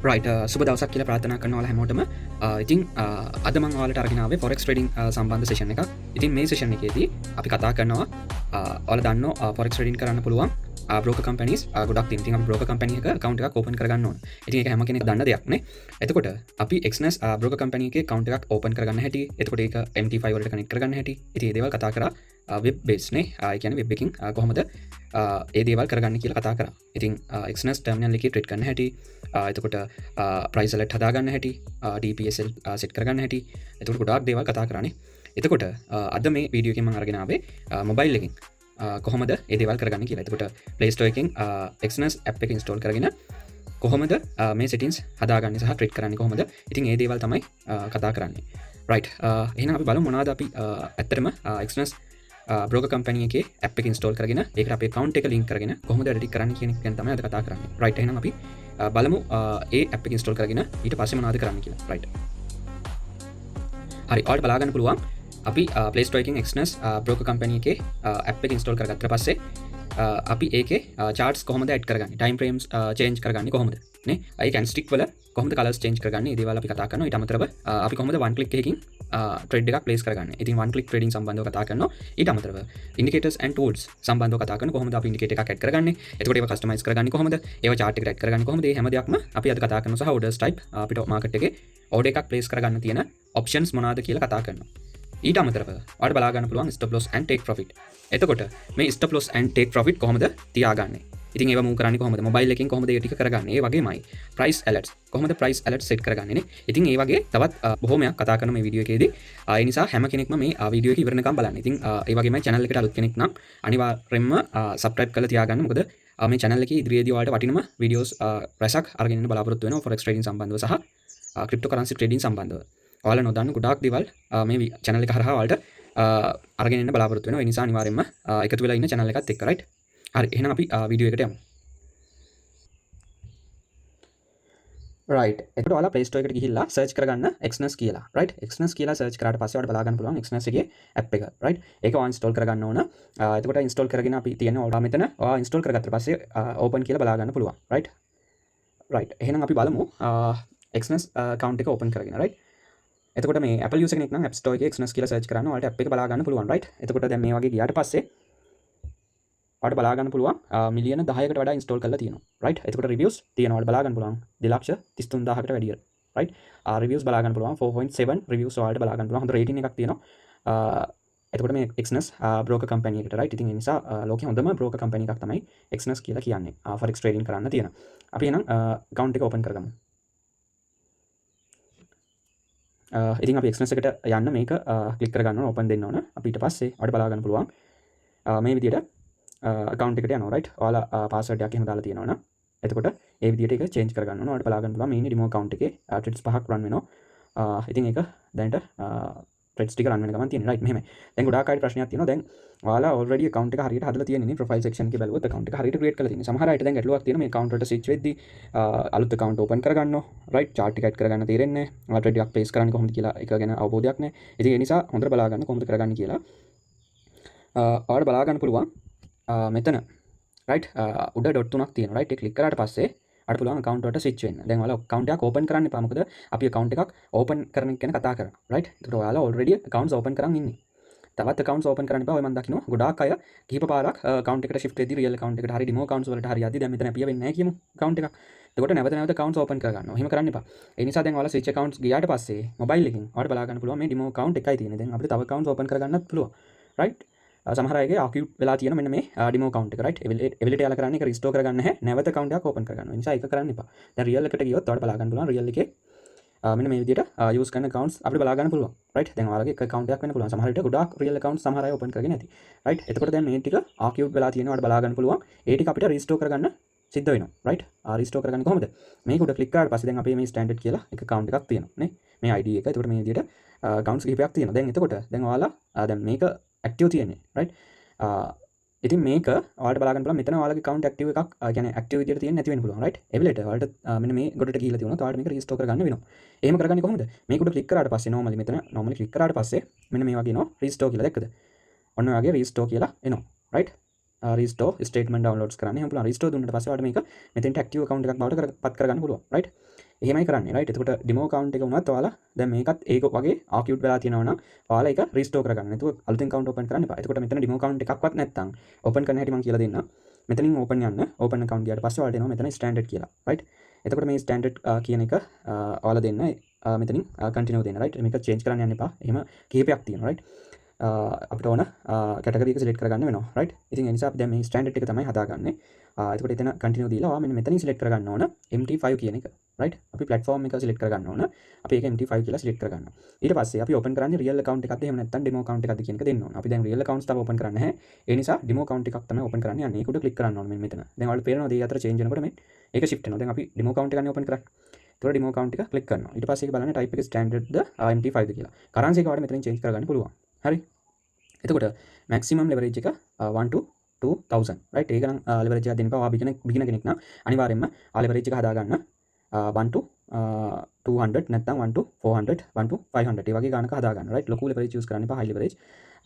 Right සුබ දවසක් කියලා ප්‍රාථනා කරනවල හැමෝටම ඉතින් අද මං ඔයාලට අරගෙන ආවේ ෆොරෙක්ස් ට්‍රේඩින් සම්බන්ධ සෙෂන් එක. ඉතින් මේ සෙෂන් එකේදී අපි කතා කරනවා ඔයාලා දන්නවා ෆොරෙක්ස් ට්‍රේඩින් කරන්න පුළුවන් බ්‍රෝකර් කම්පැනිස් ගොඩක් තියෙනවා. ඉතින් අපි බ්‍රෝකර් කම්පැනි එක account එකක් open කරගන්න ඕන. ඉතින් ඒක හැම කෙනෙක් දන්න දෙයක් නේ. එතකොට අපි Exness බ්‍රෝකර් කම්පැනි එකේ account එකක් open කරගන්න හැටි, එතකොට ඒක MT5 වලට connect කරගන්න හැටි. ඉතින් මේ දේවල් කතා කරා වෙබ් බේස් නේ. ඒ කියන්නේ වෙබ් එකකින් කොහොමද ඒ දේවල් කරගන්න කියලා කතා කරා. ඉතින් Exness terminal එකේ trade කරන්න හැටි, එතකොට ප්‍රයිස් alert හදාගන්න හැටි, DPSL set කරගන්න හැටි, එතකොට ගොඩාක් දේවල් කතා කරානේ. එතකොට අද මේ වීඩියෝ එකෙන් මම අරගෙන ආවේ මොබයිල් එකෙන් කොහොමද ඒ දේවල් කරගන්න කියලා. එතකොට Play Store එකෙන් Exness app එක install කරගෙන කොහොමද මේ settings හදාගන්නේ සහ trade කරන්නේ කොහොමද? ඉතින් ඒ දේවල් තමයි කතා කරන්නේ. right එහෙනම් අපි බලමු මොනවද අපි ඇත්තටම Exness බ්‍රෝකර් කම්පැනි එකේ app එක install කරගෙන ඒකට අපේ account එක link කරගෙන කොහොමද edit කරන්නේ කියන එක ගැන තමයි අද කතා කරන්නේ. right එහෙනම් අපි බලමු ඒ app එක install කරගෙන ඊට පස්සේ මොනවද කරන්න කියලා. right හරි ඔයාලට බලා ගන්න පුළුවන් අපි Play Store එකෙන් Exness බ්‍රෝකර් කම්පැනි එකේ app එක install කරගත්ත පස්සේ අපි ඒකේ charts කොහොමද add කරගන්නේ, time frames change කරගන්නේ කොහොමද නේ, ඒ candlestick වල කොහොමද colors change කරගන්නේ, මේ දේවල් අපි කතා කරනවා. ඊට අමතරව අපි කොහොමද one click එකකින් trade එකක් place කරගන්නේ. ඉතින් one click trading සම්බන්ධව කතා කරනවා. ඊට අමතරව indicators and tools සම්බන්ධව කතා කරනවා. කොහොමද අපි indicator එකක් add කරගන්නේ, එතකොට ඒව customize කරගන්නේ කොහොමද, ඒව chart එකට add කරගන්නේ කොහොමද, මේ හැම දෙයක්ම අපි අද කතා කරනවා. සහ orders type අපිට market එකේ order එකක් place කරගන්න තියෙන options මොනවාද කියලා කතා කරනවා. ඊට අමතරව ඔයාලට බලා ගන්න පුළුවන් stop loss and take profit. එතකොට මේ stop loss and take profit කොහොමද තියාගන්නේ? ඉතින් ඒව move කරන්නේ කොහොමද? මොබයිල් එකෙන් කොහොමද ඒ ටික කරගන්නේ? ඒ වගේමයි price alerts කොහොමද price alerts set කරගන්නේ නේ? ඉතින් ඒ වගේ තවත් බොහොමයක් කතා කරන මේ වීඩියෝ එකේදී ඒ නිසා හැම කෙනෙක්ම මේ වීඩියෝ එක ඉවරනකම් බලන්න. ඉතින් ඒ වගේමයි channel එකට අලුත් කෙනෙක් නම් අනිවාර්යයෙන්ම subscribe කරලා තියාගන්න. මොකද මේ channel එකේ ඉදිරියේදී ඔයාලට වටිනම videos රැසක් අරගෙන ඉන්න බලාපොරොත්තු වෙනවා forex trading සම්බන්ධව සහ cryptocurrency trading සම්බන්ධව. ඔයාලා නොදන්න ගොඩාක් දේවල් මේ channel එක හරහා ඔයාලට අරගෙන එන්න බලාපොරොත්තු වෙනවා. ඒ නිසා අනිවාර්යයෙන්ම එකතු වෙලා ඉන්න channel එකත් එක්ක right. හරි එහෙනම් අපි වීඩියෝ එකට යමු. right එතකොට ඔයාලා Play Store එකට ගිහිල්ලා search කරගන්න Exness කියලා. right Exness කියලා search කරාට පස්සේ ඔයාලට බලා ගන්න පුළුවන් Exness එකේ app එක. right ඒක ඔයා install කරගන්න ඕන. එතකොට install කරගෙන අපි තියෙන ඔයා මෙතන ඔයා install කරගත්ත පස්සේ open කියලා බලා ගන්න පුළුවන්. right එහෙනම් අපි බලමු Exness account එක open කරගෙන. right එතකොට මේ Apple user කෙනෙක් නම් App Store එකේ Exness කියලා search කරන්න ඔයාලට app එක බලා ගන්න පුළුවන්. right එතකොට දැන් මේ වගේ ගියාට පස්සේ ඔයාලට බලා ගන්න පුළුවන් මිලියන 10කට වඩා install කරලා තියෙනවා. right එතකොට reviews තියෙනවා. ඔයාලට බලා ගන්න පුළුවන් 2,33,000කට වැඩිය. right reviews බලා ගන්න පුළුවන් 4.7 reviews ඔයාලට බලා ගන්න පුළුවන්. හොඳ rating එකක් තියෙනවා. එතකොට මේ Exness broker company එකට. right ඉතින් ඒ නිසා ලෝකේ හොඳම broker company එකක් තමයි Exness කියලා කියන්නේ. forex trading කරන්න තියෙන. අපි එහෙනම් account එක open කරගමු. ඉතින් අපි Exness එකට යන්න මේක ක්ලික් කරගන්න ඕන, open දෙන්න ඕන. අපි ඊට පස්සේ ඔයාලට බලා ගන්න පුළුවන් මේ විදිහට account එකට යනවා. right ඔයාලා password එකක් එහෙම දාලා තියෙනවා නම් එතකොට ඒ විදිහට ඒක change කරගන්න ඕන. ඔයාලට බලා ගන්න පුළුවන් මේ demo account එකේ trades 5ක් run වෙනවා. ඉතින් ඒක දැනට trades ටික run වෙන ගමන් තියෙනවා. right මෙහෙමයි. දැන් ගොඩාක් අයට ප්‍රශ්නයක් තියෙනවා. දැන් ඔයාලා already account එක හරියට හදලා තියෙනනේ, profile section එකේ බැලුවොත් account එක හරියට create කරලා තියෙනවා. සමහර අයට දැන් ගැටලුවක් තියෙනවා මේ account වලට switch වෙද්දී අලුත් account open කරගන්නවා. right chart එක add කරගන්න තේරෙන්නේ නැහැ. ඔයාලා trade එකක් place කරන්නේ කොහොමද කියලා ඒක ගැන අවබෝධයක් නැහැ. ඉතින් ඒ නිසා හොඳට බලා ගන්න කොහොමද කරගන්නේ කියලා. ඔයාලා බලා ගන්න පුළුවන් මෙතන right උඩ ඩොට් තුනක් තියෙනවා. right ඒක ක්ලික් කරාට පස්සේ අර පුළුවන් account වලට switch වෙන්න. දැන් ඔයාලා account එකක් open කරන්න එපා. මොකද අපි account එකක් open කරන එක ගැන කතා කරනවා. right ඒකට ඔයාලා already accounts open කරන් ඉන්නේ. තවත් accounts open කරන්න එපා. ඔය මම දකින්න ගොඩාක් අය කිහිප පාරක් account එකට shift වෙද්දී real account එකට හරි demo accounts වලට හරි යද්දී දැන් මෙතන අපිය වෙන්නේ නැහැ කියමු account එකක්. එතකොට නැවත accounts open කරගන්නවා. එහෙම කරන්න එපා. ඒ නිසා දැන් ඔයාලා switch accounts ගියාට පස්සේ mobile එකකින් ඔයාලට බලා ගන්න පුළුවන් මේ demo account එකයි තියෙන්නේ. දැන් අපිට තව accounts open කරගන්නත් පුළුවන්. right සමහර අයගේ active වෙලා තියෙන මෙන්න මේ demo account එක. right එවිලට යාලා කරන්නේ ඒක restore කරගන්න නැහැ. නැවත account එකක් open කරගන්නවා. ඒ නිසා ඒක කරන්න එපා. දැන් real එකට ගියොත් ඔයාලට බලා ගන්න පුළුවන් real එකේ මෙන්න මේ විදිහට use කරන accounts අපිට බලා ගන්න පුළුවන්. right දැන් ඔයාලගේ එක account එකක් වෙන්න පුළුවන්. සමහර විට ගොඩාක් real accounts සමහර අය open කරගෙන නැති. right එතකොට දැන් මේ ටික archived වෙලා තියෙනවා. ඔයාලට බලා ගන්න පුළුවන්. ඒ ටික අපිට restore කරගන්න සිද්ධ වෙනවා. right restore කරගන්නේ කොහොමද? මේක උඩ click කරාට පස්සේ දැන් අපේ මේ standard කියලා එක account එකක් තියෙනවා නේ. මේ ID එක. එතකොට මේ විදිහට accounts කිහිපයක් තියෙනවා. දැන් එතකොට දැන් ඔයාලා දැන් මේක active තියෙන්නේ. right ඉතින් මේක ඔයාලට බලා ගන්න පුළුවන් මෙතන ඔයාලගේ account active එකක් කියන්නේ active විදියට තියෙන්නේ නැති වෙන්න පුළුවන්. right එවිලට ඔයාලට මෙන්න මේ ගොඩට ගිහිල්ලා තියෙනවා. ඔයාලට මේක restore කරගන්න වෙනවා. එහෙම කරගන්නේ කොහොමද? මේක උඩ click කරාට පස්සේ normally click කරාට පස්සේ මෙන්න මේ වගේ එනවා restore කියලා. දැක්කද? ඔන්න ඔය වගේ restore කියලා එනවා. right restore statement downloads කරන්න එහෙම පුළුවන්. restore දුන්නාට පස්සේ ඔයාලට මේක මෙතෙන්ට active account එකක් බවට පත් කරගන්න පුළුවන්. right එහෙමයි කරන්නේ right. එතකොට demo account එක වුණත් ඔයාලා දැන් මේකත් ඒක වගේ archived වෙලා තියෙනවා නම් ඔයාලා ඒක restore කරගන්න. එතකොට අලුතෙන් account open කරන්න එපා. එතකොට මෙතන demo account එකක්වත් නැත්නම් open කරන්න හැටි මම කියලා දෙන්නම්. මෙතනින් open යන්න. open account ගියාට පස්සේ ඔයාලට එනවා මෙතන standard කියලා right. එතකොට මේ standard කියන එක ඔයාලා දෙන්න මෙතනින් continue දෙන්න right. මේක change කරන්න යන්න එපා. එහෙම කීපයක් තියෙනවා right. අපිට ඕන කැටගරි එක සිලෙක්ට් කරගන්න වෙනවා right. ඉතින් ඒ නිසා අපි දැන් මේ ස්ටෑන්ඩඩ් එක තමයි හදාගන්නේ. එතකොට එතන කන්ටිනියු දීලා ඔයා මෙන්න මෙතනින් සිලෙක්ට් කරගන්න ඕන MT5 කියන එක right. අපි platform එක සිලෙක්ට් කරගන්න ඕන. අපි ඒක MT5 කියලා සිලෙක්ට් කරගන්නවා. ඊට පස්සේ අපි open කරන්නේ real account එකක්ද එහෙම නැත්නම් demo account එකක්ද කියන එක දෙන්න ඕන. අපි දැන් real accounts තාම open කරන්නේ නැහැ. ඒ නිසා demo account එකක් තමයි open කරන්න යන්නේ. ඒක උඩ click කරන්න ඕන මෙන්න මෙතන. දැන් ඔයාලට පේනවා දෙය අතර change වෙනකොට මේ ඒක shift වෙනවා. දැන් අපි demo account එකනේ open කරන්නේ. ඒතකොට demo account එක click කරනවා. ඊට පස්සේ ඒක බලන්න type එක standard ද MT5 ද කියලා. currency එක ඔයාලට මෙතනින් change කරගන්න පුළුවන්. හරි. එතකොට maximum leverage එක 1 to 2000 right. ඒක නම් leverage එකක් දෙන්න එපා. ඔයා beginner කෙනෙක් නම් අනිවාර්යයෙන්ම leverage එක හදාගන්න 1 to 200 නැත්නම් 1 to 400 1 to 500 ඒ වගේ ගානක හදාගන්න right. ලොකු leverage use කරන්න එපා. high leverage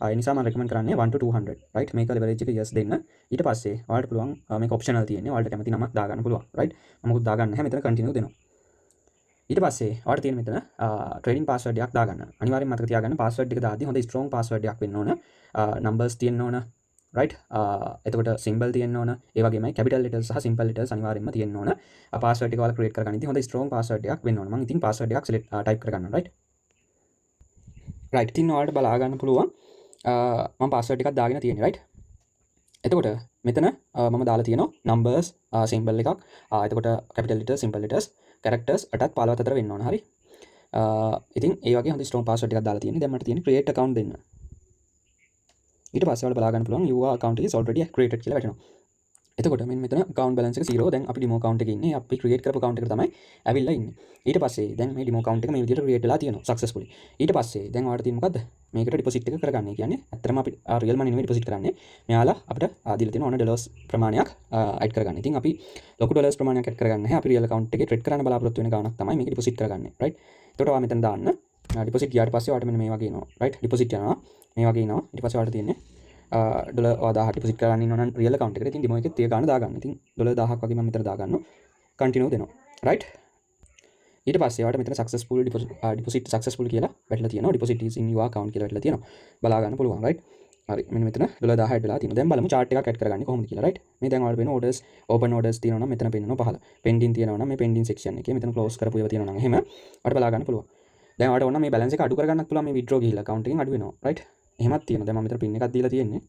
ඒ නිසා මම recommend කරන්නේ 1 to 200 right. මේක leverage එක yes දෙන්න. ඊට පස්සේ ඔයාලට පුළුවන් මේක optional තියෙන්නේ. ඔයාලට කැමති නමක් දාගන්න පුළුවන් right. මම මොකුත් දාගන්න නැහැ. මෙතන continue දෙනවා. ඊට පස්සේ ඔයාලට තියෙන මෙතන trading password එකක් දාගන්න. අනිවාර්යෙන් මතක තියාගන්න password එක දාද්දී හොඳ strong password එකක් වෙන්න ඕන. numbers තියෙන්න ඕන right. එතකොට symbol තියෙන්න ඕන. ඒ වගේමයි capital letters සහ simple letters අනිවාර්යෙන්ම තියෙන්න ඕන. password එක ඔයාලා create කරගන්න ඉතින් හොඳ strong password එකක් වෙන්න ඕන. මම ඉතින් password එකක් select type කරගන්නවා right. right. ඉතින් ඔයාලට බලා ගන්න පුළුවන් මම password එකක් දාගෙන තියෙන්නේ right. එතකොට මෙතන මම දාලා තියෙනවා numbers symbol එකක්. එතකොට capital letters simple letters characters අටත් 15 අතර වෙන්න ඕන හරි. ඉතින් ඒ වගේ හොඳ strong password එකක් දාලා තියෙන්නේ. දැන් මට තියෙන්නේ create account දෙන්න. ඊට පස්සේ ඔයාලා බලා ගන්න පුළුවන් your account is already created කියලා වැටෙනවා. එතකොට මෙන්න මෙතන account balance එක 0. දැන් අපි demo account එකේ ඉන්නේ. අපි create කරපු account එකට තමයි ඇවිල්ලා ඉන්නේ. ඊට පස්සේ දැන් මේ demo account එක මේ විදිහට create වෙලා තියෙනවා successfully. ඊට පස්සේ දැන් ඔයාලට තියෙන්නේ මොකද්ද? මේකට deposit එක කරගන්න. ඒ කියන්නේ ඇත්තටම අපි real money නෙමෙයි deposit කරන්නේ. මෙයාලා අපිට දීලා තියෙන ඕන dollars ප්‍රමාණයක් add කරගන්න. ඉතින් අපි ලොකු dollars ප්‍රමාණයක් add කරගන්න නැහැ. අපි real account එකේ trade කරන්න බලාපොරොත්තු වෙන ගාණක් තමයි මේක deposit කරගන්නේ. right. එතකොට ඔයා මෙතන දාන්න deposit ගියාට පස්සේ ඔයාලට මෙන්න මේ වගේ එනවා. right. deposit යනවා. මේ වගේ එනවා. ඊට පස්සේ ඔයාලට තියෙන්නේ ඩොලර් 1000 ඩිපොසිට් කරන්න ඉන්න නම් රියල් account එකට. ඉතින් ඩෙමෝ එකේ 30 ගාන දාගන්න. ඉතින් ඩොලර් 1000ක් වගේ මම මෙතන දාගන්නවා. කන්ටිනියු දෙනවා. right. ඊට පස්සේ ඔයාලට මෙතන successful deposit successful කියලා වැටලා තියෙනවා. deposit is in your account කියලා වැටලා තියෙනවා. බලා ගන්න පුළුවන් right. හරි. මෙන්න මෙතන ඩොලර් 1000 ඇඩ් වෙලා තියෙනවා. දැන් බලමු chart එකක් ඇඩ් කරගන්නේ කොහොමද කියලා right. මේ දැන් ඔයාලට වෙන orders open orders තියෙනවා නම් මෙතන පෙන්නනවා පහළ. pending තියෙනවා නම් මේ pending section එකේ මෙතන close කරපු ඒවා තියෙනවා නම් එහෙම ඔයාලට බලා ගන්න පුළුවන්. දැන් ඔයාලට ඕන මේ balance එක අඩු කරගන්නත් පුළුවන් මේ withdraw ගිහිල්ලා account එකෙන් අඩු වෙනවා right. එහෙමත් තියෙනවා. දැන් මම මෙතන pin එකක් දීලා තියෙන්නේ.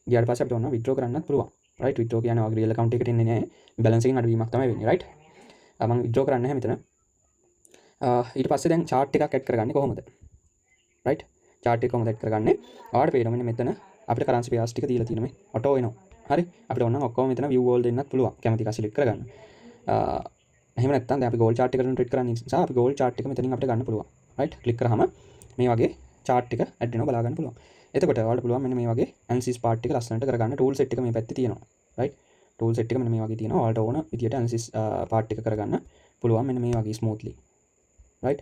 ගියාට පස්සේ අපිට ඕන withdraw කරන්නත් පුළුවන් right. withdraw කියන්නේ ඔයාගේ real account එකට එන්නේ නැහැ. balance එකෙන් අඩුවීමක් තමයි වෙන්නේ right. මම withdraw කරන්නේ නැහැ මෙතන. ඊට පස්සේ දැන් chart එකක් add කරගන්නේ කොහොමද right. chart එක කොහොමද add කරගන්නේ? ඔයාලට පේනවා මෙන්න මෙතන අපිට currency pairs ටික දීලා තියෙනවා මේ auto එනවා. හරි. අපිට ඕන නම් ඔක්කොම මෙතන view all දෙන්නත් පුළුවන්. කැමති එක select කරගන්න. එහෙම නැත්නම් දැන් අපි gold chart එකට trade කරන්න නිසා අපි gold chart එක මෙතනින් අපිට ගන්න පුළුවන් right. click කරාම මේ වගේ chart එක add වෙනවා බලා ගන්න පුළුවන්. එතකොට ඔයාලට පුළුවන් මෙන්න මේ වගේ analysis part එක ලස්සනට කරගන්න tool set එක මේ පැත්තේ තියෙනවා right. tool set එක මෙන්න මේ වගේ තියෙනවා. ඔයාලට ඕන විදියට analysis part එක කරගන්න පුළුවන් මෙන්න මේ වගේ smoothly right.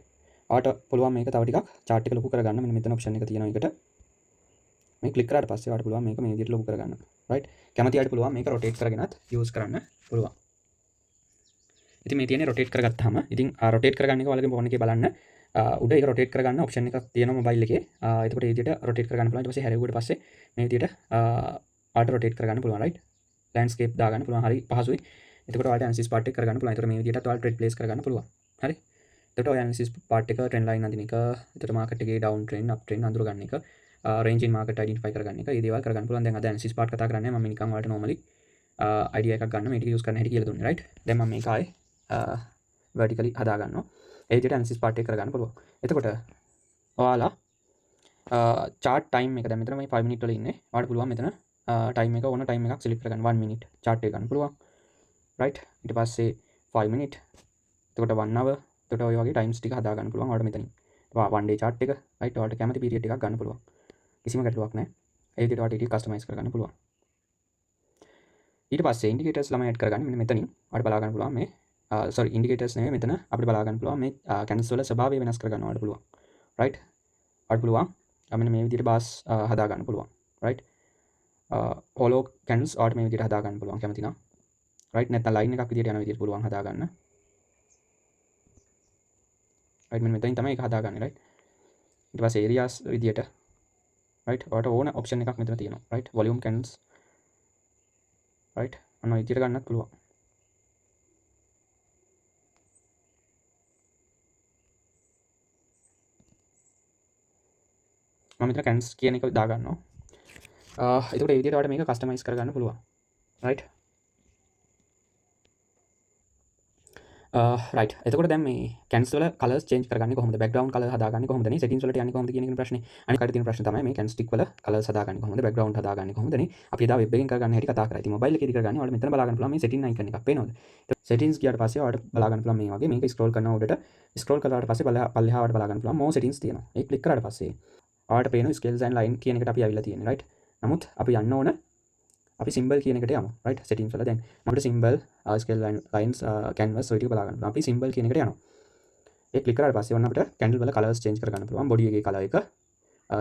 ඔයාලට පුළුවන් මේක තව ටිකක් chart එක ලොකු කරගන්න. මෙන්න මෙතන option එක තියෙනවා. ඒකට මේ click කරාට පස්සේ ඔයාලට පුළුවන් මේක මේ විදියට ලොකු කරගන්න right. කැමති අයට පුළුවන් මේක rotate කරගෙනත් use කරන්න පුළුවන්. ඉතින් මේ තියෙන්නේ rotate කරගත්තාම ඉතින් rotate කරගන්න එක ඔයාලගේ phone එකේ බලන්න උඩ ඒක rotate කරගන්න option එකක් තියෙනවා mobile එකේ. එතකොට මේ විදියට rotate කරගන්න පුළුවන්. ඊට පස්සේ හැරෙව්වට පස්සේ මේ විදියට auto rotate කරගන්න පුළුවන් right. landscape දාගන්න පුළුවන්. හරි පහසුයි. එතකොට ඔයාලට analysis part එක කරගන්න පුළුවන්. එතකොට මේ විදියටත් ඔයාලට trade place කරගන්න පුළුවන්. හරි. එතකොට ඔය analysis part එක trend line අඳින එක, එතකොට market එකේ down trend up trend අඳුර ගන්න එක, range in market identify කරගන්න එක, මේ දේවල් කරගන්න පුළුවන්. දැන් අද analysis part කතා කරන්නේ මම නිකන් ඔයාලට normally idea එකක් ගන්න මේක use කරන්න හැටි කියලා දුන්නේ right. දැන් මම මේක ආයේ vertically හදා ගන්නවා. ඒ විදිහට analysis part එක කරගන්න පුළුවන්. එතකොට ඔයාලා chart time එක දැන් මෙතන මේ 5 minute වල ඉන්නේ. ඔයාලට පුළුවන් මෙතන time එක ඕන time එකක් select කරගන්න 1 minute chart එක ගන්න පුළුවන් right. ඊට පස්සේ 5 minute එතකොට 1 hour එතකොට ඔය වගේ times ටික හදා ගන්න පුළුවන් ඔයාලට මෙතනින්. one day chart එක right. ඔයාලට කැමති period එකක් ගන්න පුළුවන්. කිසිම ගැටලුවක් නැහැ. ඒ විදිහට ඔයාලට ඒක customize කරගන්න පුළුවන්. ඊට පස්සේ indicators ළමයි add කරගන්න මෙන්න මෙතනින් ඔයාලට බලා ගන්න පුළුවන් මේ sorry indicators නෙමෙයි මෙතන අපිට බලා ගන්න පුළුවන් මේ candles වල ස්වභාවය වෙනස් කරගන්න ඔයාලට පුළුවන් right. ඔයාලට පුළුවන් මෙන්න මේ විදිහට bars හදා ගන්න පුළුවන් right. hollow candles ඔයාලට මේ විදිහට හදා ගන්න පුළුවන් කැමති නම් right. නැත්නම් line එකක් විදිහට යන විදිහට පුළුවන් හදා ගන්න රයිට් මෙන්න මෙතනින් තමයි ඒක හදාගන්නේ රයිට් ඊට පස්සේ areas විදියට රයිට් ඔයාලට ඕන ඔප්ෂන් එකක් මෙතන තියෙනවා රයිට් volume candles රයිට් අන්න ඔය විදියට ගන්නත් පුළුවන් මම මෙතන candles කියන එක දාගන්නවා එතකොට ඒ විදියට ඔයාලට මේක කස්ටමයිස් කරගන්න පුළුවන් රයිට් රයිට් එතකොට දැන් මේ කැන්ස් වල කලර්ස් චේන්ජ් කරගන්නේ කොහොමද බෑග්ග්‍රවුන්ඩ් කලර් හදාගන්නේ කොහොමද නේ සෙටින්ග්ස් වලට යන්නේ කොහොමද කියන එක ප්‍රශ්නේ අනිත් කාට තියෙන ප්‍රශ්නේ තමයි මේ කැන් ස්ටික් වල කලර්ස් හදාගන්නේ කොහොමද බෑග්ග්‍රවුන්ඩ් හදාගන්නේ කොහොමද නේ අපි එදා වෙබ් එකෙන් කරගන්න හැටි කතා කරා ඉතින් මොබයිල් එකේදී කරගන්නේ ඔයාලා මෙතන බලා ගන්න පුළුවන් මේ සෙටින් අයිකන් එකක් පේනවද සෙටින්ග්ස් ගියාට පස්සේ ඔයාලට බලා ගන්න පුළුවන් මේ වගේ මේක ස්ක්‍රෝල් කරනවා උඩට ස්ක්‍රෝල් කරලාට පස්සේ පල්ලෙහාට බලා ගන්න පුළුවන් more settings තියෙනවා ඒක ක්ලික් කරාට පස්සේ ඔයාලට පේනවා scales and line කියන එකට අපි ආවිල්ලා තියෙන්නේ right නමුත් අපි යන්න ඕන අපි සිම්බල් කියන එකට යමු right settings වල දැන් අපිට සිම්බල් scale lines canvas ඔය ටික බලා ගන්න. අපි සිම්බල් කියන එකට යනවා. ඒක ක්ලික් කරාට පස්සේ ඔන්න අපිට candle වල colors change කර ගන්න පුළුවන්. body එකේ color එක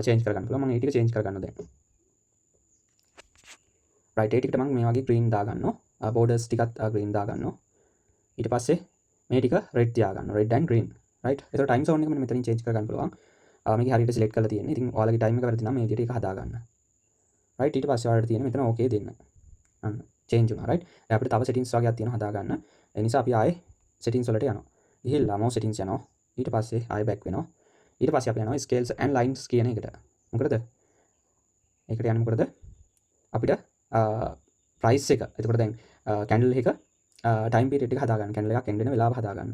change කර ගන්න පුළුවන්. මම ඒ ටික change කර ගන්නවා දැන්. right ඒ ටිකට මම මේ වගේ green දා ගන්නවා. borders ටිකත් green දා ගන්නවා. ඊට පස්සේ මේ ටික red තියා ගන්නවා. red and green right. ඒතර time zone එක මෙතනින් change කර ගන්න පුළුවන්. මේක හරියට select කරලා තියෙන්නේ. ඉතින් ඔයාලගේ time එක වැරදි නම් මේ විදිහට ඒක හදා ගන්න. right ඊට පස්සේ ඔයාලට තියෙන මෙතන okay දෙන්න. අන්න change වුණා right. දැන් අපිට තව settings වගේක් තියෙනවා හදා ගන්න. ඒ නිසා අපි ආයේ settings වලට යනවා. ගිහිල්ලා more settings යනවා. ඊට පස්සේ ආයෙ back වෙනවා. ඊට පස්සේ අපි යනවා scales and lines කියන එකට. මොකටද? ඒකට යන්නේ මොකටද? අපිට price එක. එතකොට දැන් candle එක time period එක හදා ගන්න. candle එකක් end වෙන වෙලාව හදා ගන්න.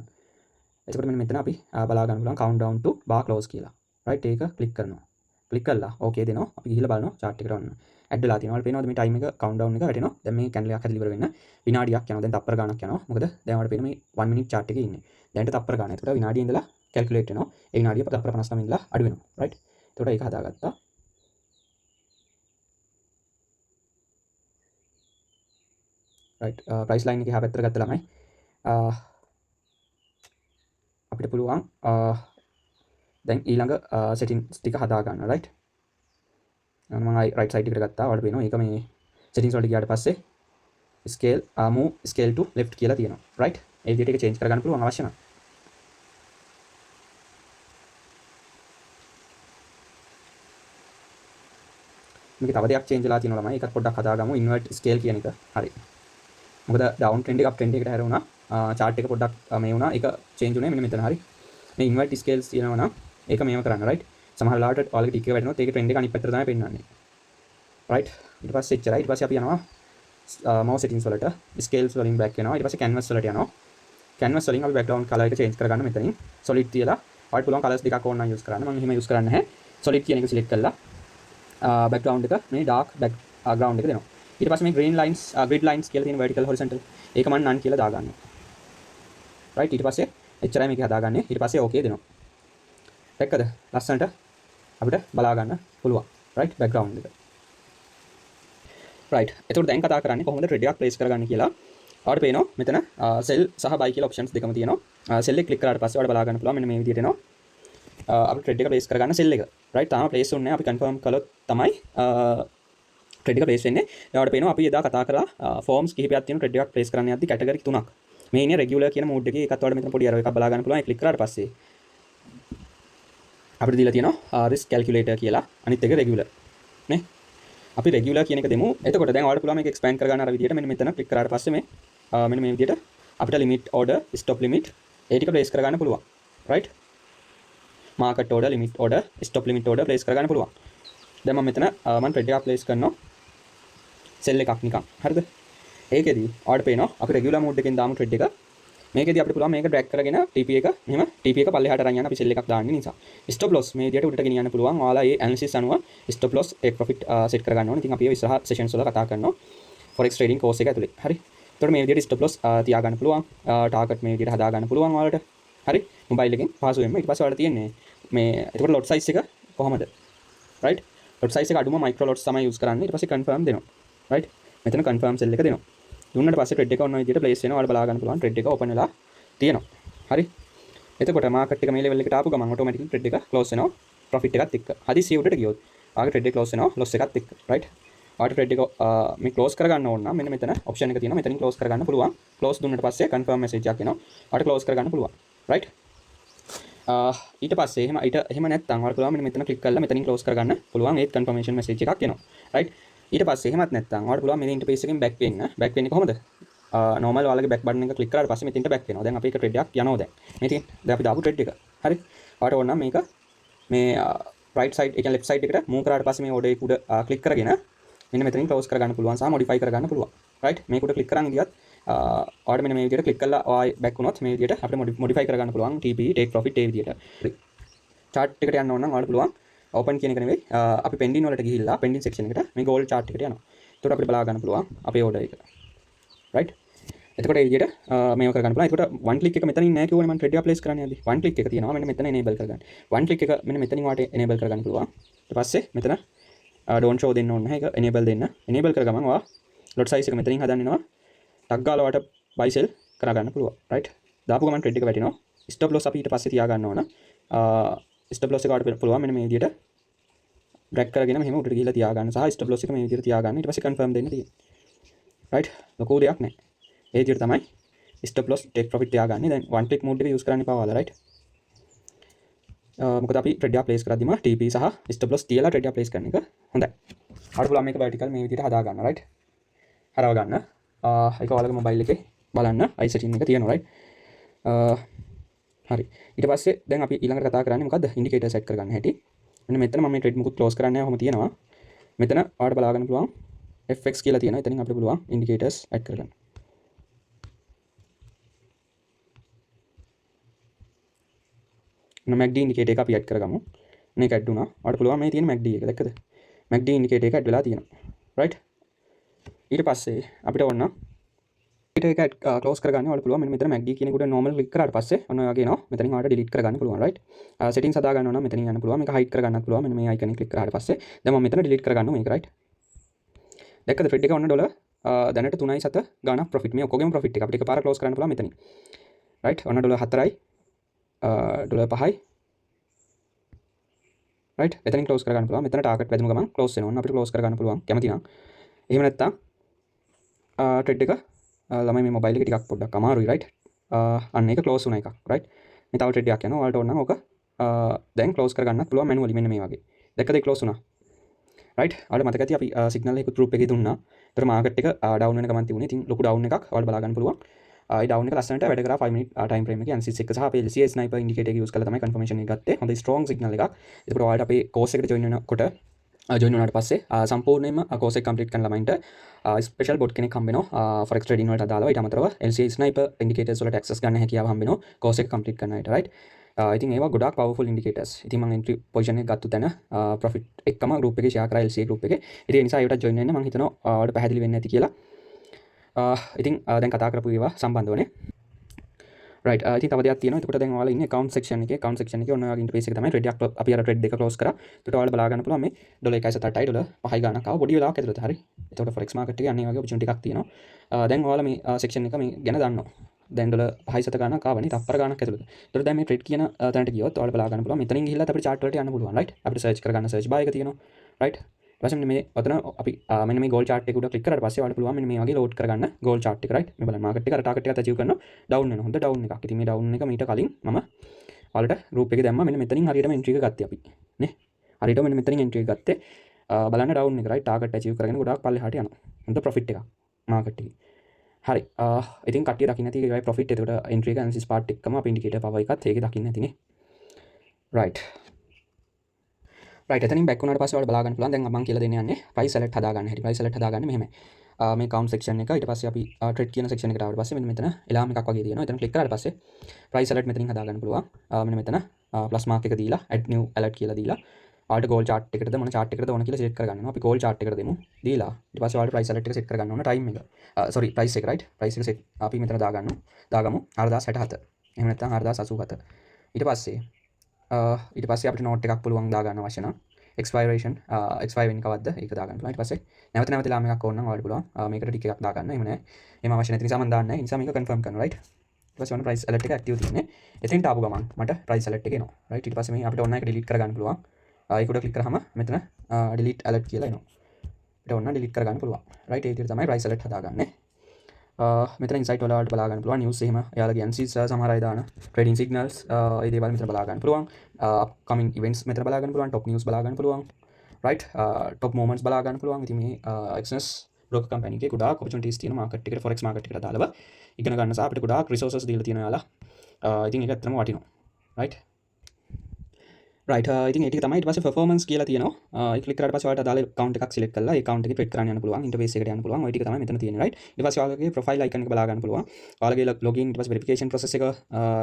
එතකොට මෙන්න මෙතන අපි බලා ගන්න පුළුවන් countdown to bar close කියලා. right ඒක click කරනවා. click කළා okay දෙනවා. අපි ගිහිල්ලා බලනවා chart එකට ඔන්න. add වෙලා තියෙනවා. ඔයාලට පේනවද මේ time එක countdown එක වැටෙනවා. දැන් මේ candle එකක් deliver වෙන්න විනාඩියක් යනවා. දැන් තප්පර ගණක් යනවා. මොකද දැන් ඔයාලට පේන මේ 1 minute chart එකේ ඉන්නේ. දැන්ට තප්පර ගන්න. එතකොට විනාඩිය ඉඳලා calculate වෙනවා. ඒ විනාඩිය තප්පර 59 ඉඳලා අඩු වෙනවා. right. එතකොට ඒක හදාගත්තා. right price line එකේ හැපැත්තට ගත්ත ළමයි අපිට පුළුවන් දැන් ඊළඟ settings ටික හදා ගන්න right මම right side එකට ගත්තා ඔයාලට පේනවා ඒක මේ settings වලට ගියාට පස්සේ scale move scale to left කියලා තියෙනවා right ඒ විදිහට ඒක change කරගන්න පුළුවන් අවශ්‍ය නම් මේක තව දෙයක් change වෙලා තියෙනවා ළමයි ඒකත් පොඩ්ඩක් හදාගමු invert scale කියන එක හරි මොකද down trend එක up trend එකට හැරුණා chart එක පොඩ්ඩක් මේ වුණා ඒක change උනේ මෙන්න මෙතන හරි මේ invert scales තියෙනවා නම් ඒක මේව කරන්න right සමහර වෙලාවට ඔයාලගේ ටික එක වැටෙනොත් ඒක trend එක අනිත් පැත්තට තමයි පෙන්වන්නේ right ඊට පස්සේ එච්චරයි ඊට පස්සේ අපි යනවා mouse settings වලට scales වලින් back වෙනවා ඊට පස්සේ canvas වලට යනවා canvas වලින් අපි background color එක change කරගන්න මෙතනින් solid තියලා ඔයාලට පුළුවන් colors දෙකක් ඕන නම් use කරන්න මම එහෙම use කරන්නේ නැහැ solid කියන එක select කරලා background එක මේ dark background එක දෙනවා ඊට පස්සේ මේ green lines grid lines කියලා තියෙන vertical horizontal ඒක මම none කියලා දාගන්නවා right ඊට පස්සේ එච්චරයි මේක හදාගන්නේ ඊට පස්සේ okay දෙනවා දැක්කද ලස්සනට අපිට බලා ගන්න පුළුවන් right background එක right එතකොට දැන් කතා කරන්නේ කොහොමද thread එකක් place කරගන්නේ කියලා ඔයාලට පේනවා මෙතන sell සහ buy කියලා options දෙකම තියෙනවා sell එක click කරාට පස්සේ ඔයාලට බලා ගන්න පුළුවන් මෙන්න මේ විදිහට එනවා අපිට thread එක place කරගන්න sell එක right තාම place උන්නේ නැහැ අපි confirm කළොත් තමයි thread එක place වෙන්නේ ඔයාලට පේනවා අපි එදා කතා කරා forms කිහිපයක් තියෙන thread එකක් place කරන්න යද්දි category තුනක් මේ ඉන්නේ regular කියන mode එකේ එකත් ඔයාලට මෙතන පොඩි arrow එකක් බලා ගන්න පුළුවන් ඒ click කරාට පස්සේ අපිට දීලා තියෙනවා risk calculator කියලා අනිත් එක regular නේ අපි regular කියන එක දෙමු එතකොට දැන් ඔයාලට පුළුවන් මේක expand කරගන්න අර විදිහට මෙන්න මෙතන click කරාට පස්සේ මේ මෙන්න මේ විදිහට අපිට limit order stop limit ඒ ටික place කරගන්න පුළුවන් right market order limit order stop limit order place කරගන්න පුළුවන් දැන් මම මෙතන මම thread එකක් place කරනවා sell එකක් නිකන් හරිද ඒකෙදි ඔයාලට පේනවා අපි regular mode එකෙන් දාමු thread එක මේකෙදි අපිට පුළුවන් මේක drag කරගෙන TP එක මෙහෙම TP එක පල්ලෙහාට අරන් යන්න අපි sell එකක් දාන්න නිසා stop loss මේ විදිහට උඩට ගෙනියන්න පුළුවන් ඔයාලා මේ analysis අනුව stop loss take profit set කරගන්න ඕනේ ඉතින් අපි ඒ ඉස්සරහ sessions වල කතා කරනවා forex trading course එක ඇතුලේ හරි එතකොට මේ විදිහට stop loss තියා ගන්න පුළුවන් target මේ විදිහට හදා ගන්න පුළුවන් ඔයාලට හරි mobile එකෙන් පහසුවෙන්ම ඊට පස්සේ ඔයාලට තියෙන්නේ මේ එතකොට lot size එක කොහමද right lot size එක අඩුම micro lots තමයි use කරන්නේ ඊට පස්සේ confirm දෙනවා right මෙතන confirm sell එක දෙනවා දුන්නට පස්සේ thread එක ඔන්න ඔය විදිහට place වෙනවා ඔයාලා බලා ගන්න පුළුවන් thread එක open වෙලා තියෙනවා හරි එතකොට මාකට් එක මේ level එකට ආපු ගමන් automatically thread එක close වෙනවා profit එකත් එක්ක හදිසියෙ උඩට ගියොත් ආගේ thread එක close වෙනවා loss එකත් එක්ක right ඔයාලට thread එක මේ close කරගන්න ඕන නම් මෙන්න මෙතන option එක තියෙනවා මෙතනින් close කරගන්න පුළුවන් close දුන්නට පස්සේ confirm message එකක් එනවා ඔයාලට close කරගන්න පුළුවන් right ඊට පස්සේ එහෙම නැත්නම් ඔයාලට පුළුවන් මෙන්න මෙතන ක්ලික් කරලා මෙතනින් ක්ලෝස් කරගන්න පුළුවන් ඒත් කන්ෆර්මේෂන් මෙසේජ් එකක් එනවා රයිට් ඊට පස්සේ එහෙමත් නැත්නම් ඔයාලට පුළුවන් මේ ඉන්ටර්ෆේස් එකෙන් බෑක් වෙන්නේ කොහොමද normal ඔයාලගේ බෑක් බටන් එක ක්ලික් කරාට පස්සේ මෙතෙන්ට බෑක් වෙනවා දැන් අපි එක ට්‍රෙඩ් එකක් යනවා දැන් මේ තියෙන දැන් අපි දාපු ට්‍රෙඩ් එක හරි ඔයාලට ඕන නම් මේක මේ right side එක left side එකට move කරාට පස්සේ මේ order එක උඩ ක්ලික් කරගෙන මෙන්න මෙතනින් ක්ලෝස් කරගන්න පුළුවන් සහ modify කරගන්න පුළුවන් right මේක උඩ ක්ලික් කරන් ගියත් ඔයාලට මෙන්න මේ විදිහට ක්ලික් කරලා ආයෙ බෑක් වුණොත් මේ විදිහට අපිට modify කරගන්න පුළුවන් TP take profit ඒ විදිහට chart එකට යන්න ඕන නම් ඔයාලට පුළුවන් open කියන එක නෙවෙයි අපි pending වලට ගිහිල්ලා pending section එකට මේ gold chart එකට යනවා එතකොට අපිට බලා ගන්න පුළුවන් අපේ order එක right එතකොට ඒ විදිහට මේව කරගන්න පුළුවන් එතකොට one click එක මෙතනින් නෑ කිව්වනේ මම trade එක place කරන්න යද්දි one click එක තියෙනවා මෙන්න මෙතන enable කරගන්න one click එක මෙන්න මෙතනින් වාට enable කරගන්න පුළුවන් ඊට පස්සේ මෙතන don't show දෙන්න ඕනේ නැහැ ඒක enable දෙන්න enable කරගමන් ඔයා lot size එක මෙතනින් හදන්න වෙනවා ටක් ගාලා වට buy sell කරගන්න පුළුවන් right දාපු ගමන් trade එක වැටෙනවා stop loss අපි ඊට පස්සේ තියා ගන්න ඕන stop loss එක වලට පුළුවන් මෙන්න මේ විදිහට drag කරගෙන මෙහෙම උඩට ගිහිල්ලා තියා ගන්න සහ stop loss එක මේ විදිහට තියා ගන්න ඊට පස්සේ confirm දෙන්න තියෙනවා right ලොකු දෙයක් නෑ ඒ විදිහට තමයි stop loss take profit තියා ගන්න දැන් one click mode එක use කරන්න එපා ඔයාලා right මොකද අපි trade එක place කරද්දිම TP සහ stop loss තියලා trade එක place කරන එක හොඳයි අර පුළුවන් මේක vertical මේ විදිහට හදා ගන්න right හරව ගන්න ඒක ඔයාලගේ මොබයිල් එකේ බලන්න i setting එක තියෙනවා right හරි ඊට පස්සේ දැන් අපි ඊළඟට කතා කරන්නේ මොකද්ද ඉන්ඩිකේටර් set කරගන්න හැටි මෙන්න මෙතන මම මේ ට්‍රේඩ් මුකුත් ක්ලෝස් කරන්නේ නැහැ ඔහොම තියෙනවා මෙතන ඔයාලට බලා ගන්න පුළුවන් fx කියලා තියෙනවා එතනින් අපිට පුළුවන් ඉන්ඩිකේටර්ස් ඇඩ් කරගන්න MACD ඉන්ඩිකේටර් එක අපි ඇඩ් කරගමු මේක ඇඩ් වුණා ඔයාලට පුළුවන් මේ තියෙන MACD එක දැක්කද MACD ඉන්ඩිකේටර් එක ඇඩ් වෙලා තියෙනවා right ඊට පස්සේ අපිට ඕන ඒක ක්ලෝස් කරගන්න ඔයාලට පුළුවන් මෙන්න මෙතන MACD කියන එකට normal click කරාට පස්සේ ඔන්න ඔය වගේ එනවා මෙතනින් ඔයාලට delete කරගන්න පුළුවන් right settings හදා ගන්න ඕන නම් මෙතනින් යන්න පුළුවන් මේක hide කරගන්නත් පුළුවන් මෙන්න මේ icon එක click කරාට පස්සේ දැන් මම මෙතන delete කරගන්නවා මේක right දැක්කද trade එක ඔන්න ඩොලර් දැනට 3.7 ගාණක් profit මේ ඔක්කොගේම profit එක අපිට එකපාර close කරන්න පුළුවන් මෙතනින් right ඔන්න ඩොලර් 4යි ඩොලර් 5යි right එතනින් close කරගන්න පුළුවන් මෙතන target වැදුම ගමන් close වෙනවා ඔන්න අපිට close කරගන්න පුළුවන් කැමති නම් එහෙම නැත්නම් trade එක ළමයි මේ මොබයිල් එක ටිකක් පොඩ්ඩක් අමාරුයි right අන්න ඒක close වුණා එකක් right මේ තව trade එකක් යනවා ඔයාලට ඕන නම් ඕක දැන් close කරගන්නත් පුළුවන් manually මෙන්න මේ වගේ දැක්කද ඒක close වුණා right ඔයාලට මතක ඇති අපි signal එකකුත් group එකේ දුන්නා ඒතර market එක down වෙන ගමන් තිබුණේ ඉතින් ලොකු down එකක් ඔයාලට බලා ගන්න පුළුවන් ඒ down එක ලස්සනට වැඩ කරා 5 minute time frame එකේ analysis එක සහ අපේ LCA sniper indicator එක use කරලා තමයි confirmation එක ගත්තේ හොඳ strong signal එකක් ඒකට ඔයාලට අපේ course එකට join වෙනකොට join වුණාට පස්සේ සම්පූර්ණයෙන්ම course එක complete කරන ළමයින්ට special bot කෙනෙක් හම්බ වෙනවා forex trading වලට අදාළව ඊට අමතරව LCA sniper indicators වලට access ගන්න හැකියාව හම්බ වෙනවා course එක complete කරන අයට right ඉතින් ඒවා ගොඩාක් powerful indicators ඉතින් මම entry position එක ගත්ත තැන profit එක්කම group එකේ share කරා LCA group එකේ ඉතින් ඒ නිසා ඒකට join වෙන්න මම හිතනවා ඔයාලට පැහැදිලි වෙන්න ඇති කියලා ඉතින් දැන් කතා කරපු ඒවා සම්බන්ධවනේ right ඉතින් තව දෙයක් තියෙනවා එතකොට දැන් ඔයාලා ඉන්නේ account section එකේ ඔන්න ඔයාලගේ interface එක තමයි trade එක අපි අර trade දෙක close කරා එතකොට ඔයාලා බලා ගන්න පුළුවන් මේ ඩොලර් 1.7යි ඩොලර් 5යි ගාණක් ආව පොඩි වෙලාවක් ඇතුළත හරි එතකොට forex market එකේ අන්න ඒ වගේ opportunity එකක් තියෙනවා දැන් ඔයාලා මේ section එක මේ ගැන දන්නවා දැන් ඩොලර් 5.7 ගාණක් ආවනේ තප්පර ගාණක් ඇතුළත එතකොට දැන් මේ trade කියන තැනට ගියොත් ඔයාලා බලා ගන්න පුළුවන් මෙතනින් ගිහිල්ලා අපිට chart වලට යන්න පුළුවන් right අපිට search කරගන්න search bar එක තියෙනවා right ඊපස්සේ මේ ඔතන අපි මෙන්න මේ gold chart එක උඩ click කරාට පස්සේ ඔයාලට පුළුවන් මෙන්න මේ වගේ load කරගන්න gold chart එක right මේ බලන්න market එක අර target එකත් achieve කරනවා down වෙනවා හොඳ down එකක්. ඉතින් මේ down එක මීට කලින් මම ඔයාලට group එකේ දැම්මා මෙන්න මෙතනින් හරියටම entry එක ගත්තේ අපි නේ හරියටම මෙන්න මෙතනින් entry එක ගත්තේ බලන්න down එක right target achieve කරගෙන ගොඩාක් පල්ලෙහාට යනවා හොඳ profit එකක් market එකේ හරි ඉතින් කට්ටිය දකින්න නැති ඒකයි profit එතකොට entry එක analysis part එකම අපි indicator power එකත් ඒකේ දකින්න නැතිනේ right right එතනින් back වුණාට පස්සේ ඔයාලට බලා ගන්න පුළුවන් දැන් මම කියලා දෙන්න යන්නේ price select හදා ගන්න හැටි price select හදා ගන්න මෙහෙමයි මේ count section එක ඊට පස්සේ අපි trade කියන section එකට ආවට පස්සේ මෙන්න මෙතන එලාම් එකක් වගේ තියෙනවා එතන click කරාට පස්සේ price select මෙතනින් හදා ගන්න පුළුවන් මෙන්න මෙතන plus mark එක දීලා add new alert කියලා දීලා ඔයාලට gold chart එකටද මොන chart එකටද ඕන කියලා select කරගන්න ඕන අපි gold chart එකට දෙමු දීලා ඊට පස්සේ ඔයාලට price select එක set කරගන්න ඕන time එක sorry price එක right price එක set අපි මෙතන දාගමු 4067 එහෙම නැත්නම් 4087 ඊට පස්සේ අපිට note එකක් පුළුවන් දාගන්න අවශ්‍ය නම් expiration expire වෙන කවද්ද ඒක දාගන්න පුළුවන් ඊට පස්සේ නැවත ලාම එකක් ඕන නම් ඔයාලට පුළුවන් මේකට ටික එකක් දාගන්න එහෙම නැහැ එහෙම අවශ්‍ය නැති නිසා මම දාන්නේ නැහැ ඒ නිසා මේක confirm කරනවා right ඊට පස්සේ ඔන්න price alert එක active තියෙන්නේ එතෙන්ට ආපු ගමන් මට price alert එක එනවා right ඊට පස්සේ මේ අපිට ඕන එක delete කරගන්න පුළුවන් ඒක උඩ click කරාම මෙතන delete alert කියලා එනවා ඊට ඔන්න delete කරගන්න පුළුවන් right ඒ විදිහට තමයි price alert හදාගන්නේ මෙතන ඉන්සයිට් වලට බලා ගන්න පුළුවන් නිවුස් එහෙම එයාලගේ ඇනලිසිස් සමහර අය දාන ට්‍රේඩින් සිග්නල්ස් ඒ දේවල් මෙතන බලා ගන්න පුළුවන් අප්කමින් ඉවෙන්ට්ස් මෙතන බලා ගන්න පුළුවන් টপ නිවුස් බලා ගන්න පුළුවන් රයිට් টপ මොමන්ට්ස් බලා ගන්න පුළුවන් ඉතින් මේ එක්සනස් බ්‍රෝකර් කම්පැනි එකේ ගොඩාක් ඔපචුනිටිස් තියෙන මාකට් එකට ෆොරෙක්ස් මාකට් එකට දාලා ඉගෙන ගන්න සහ අපිට ගොඩාක් රිසෝසස් දීලා තියෙනවා යාලා ඉතින් ඒක ඇත්තටම වටිනවා රයිට් right ඉතින් ඒක තමයි ඊට පස්සේ performance කියලා තියෙනවා ඒක ක්ලික් කරාට පස්සේ ඔයාලට අදාළ account එකක් select කරලා ඒ account එකේ ට්‍රේඩ් කරන්න යන්න පුළුවන් interface එකට යන්න පුළුවන් ওই ටික තමයි මෙතන තියෙන්නේ right ඊට පස්සේ ඔයාලගේ profile icon එක බලා ගන්න පුළුවන් ඔයාලගේ login ඊට පස්සේ verification process එක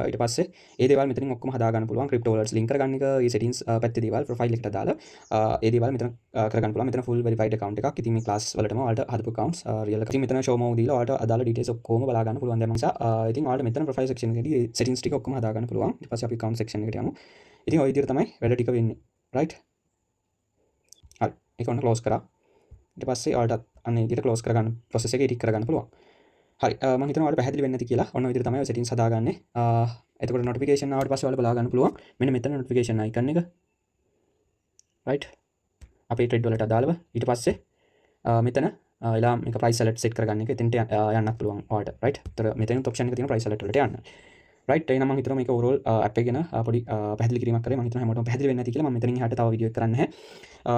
ඊට පස්සේ ඒ දේවල් මෙතනින් ඔක්කොම හදා ගන්න පුළුවන් crypto wallets link කරගන්න එක ඒ settings පැත්තේ දේවල් profile එකට දාලා ඒ දේවල් මෙතන කරගන්න පුළුවන් මෙතන full verified account එකක් ඉතින් මේ class වලටම ඔයාලට හදපු accounts real ඉතින් මෙතන show mode දීලා ඔයාලට අදාළ details ඔක්කොම බලා ගන්න පුළුවන් දැන් නිසා ඉතින් ඔයාලට මෙතන profile section එකේදී settings ටික ඔක්කොම හදා ගන්න පුළුවන් ඊට පස්සේ අපි account section එකට යමු ඉතින් ওই විදිහට තමයි වැඩ ටික වෙන්නේ right හරි ඒක ඔන්න ක්ලෝස් කරා ඊට පස්සේ ඔයාලට අන්න ඒ විදිහට ක්ලෝස් කරගන්න process එක edit කරගන්න පුළුවන් හරි මම හිතනවා ඔයාලට පැහැදිලි වෙන්නේ නැති කියලා ඔන්න ඔය විදිහට තමයි ඔය settings හදාගන්නේ එතකොට notification ආවට පස්සේ ඔයාලට බලා ගන්න පුළුවන් මෙන්න මෙතන notification icon එක right අපේ trade වලට අදාළව ඊට පස්සේ මෙතන එලා මේක price alert set කරගන්න එක එතෙන්ට යන්නත් පුළුවන් ඔයාලට right ඒතර මෙතන option එක තියෙනවා price alert වලට යන්න right එහෙනම් මම හිතනවා මේක overall app එක ගැන පොඩි පැහැදිලි කිරීමක් කරේ මම හිතනවා හැමෝටම පැහැදිලි වෙන්නේ නැති කියලා මම මෙතනින් එහාට තව වීඩියෝ එකක් කරන්න නැහැ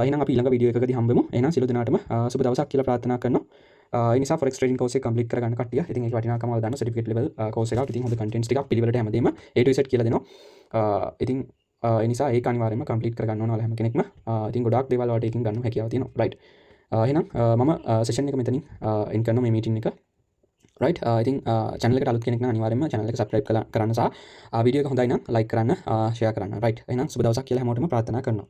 එහෙනම් අපි ඊළඟ වීඩියෝ එකකදී හම්බෙමු එහෙනම් සියලු දෙනාටම සුබ දවසක් කියලා ප්‍රාර්ථනා කරනවා ඒ නිසා forex trading course එක complete කරගන්න කට්ටිය ඉතින් ඒක වටිනාකම වල දාන්න certificate level course එකක් ඉතින් හොඳ contents ටිකක් පිළිවෙලට හැමදේම A to Z කියලා දෙනවා ඉතින් ඒ නිසා ඒක අනිවාර්යයෙන්ම complete කරගන්න ඕන ඔයාලා හැම කෙනෙක්ම ඉතින් ගොඩාක් දේවල් වලට එකකින් ගන්න හැකියාව තියෙනවා right එහෙනම් මම session එක මෙතනින් end කරනවා මේ meeting එක right ඉතින් channel එකට අලුත් කෙනෙක් නම් අනිවාර්යයෙන්ම channel එක subscribe කරන්න සහ වීඩියෝ එක හොඳයි නම් like කරන්න share කරන්න right එහෙනම් සුබ දවසක් කියලා හැමෝටම ප්‍රාර්ථනා කරනවා